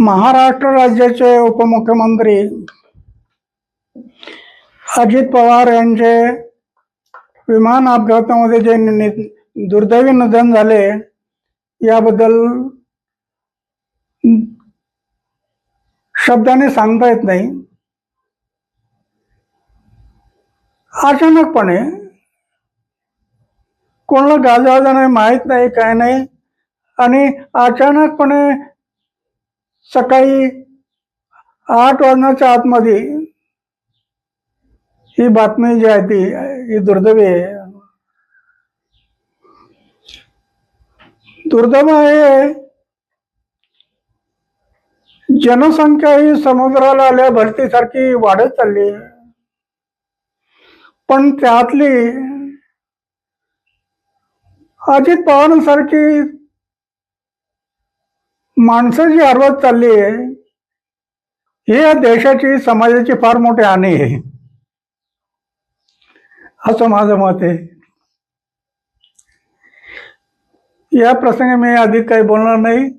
महाराष्ट्र राज्याचे उपमुख्यमंत्री अजित पवार यांचे विमान अपघातामध्ये जे दुर्दैवी निधन झाले याबद्दल शब्दाने सांगता येत नाही. अचानकपणे कोणाला गाजावाजा नाही, माहीत नाही, काय नाही, आणि अचानकपणे सकाळी 8 वाजण्याच्या आतमध्ये ही बातमी जी आहे ही दुर्दैवी आहे. दुर्दैव आहे. जनसंख्या ही समुद्राला आल्या भरतीसारखी वाढत चालली आहे, पण त्यातली अजित पवारांसारखी माणसं जी हरवत चालली आहे ही या देशाची, समाजाची फार मोठी हानी आहे, असं माझं मत आहे. या प्रसंगी मी अधिक काही बोलणार नाही.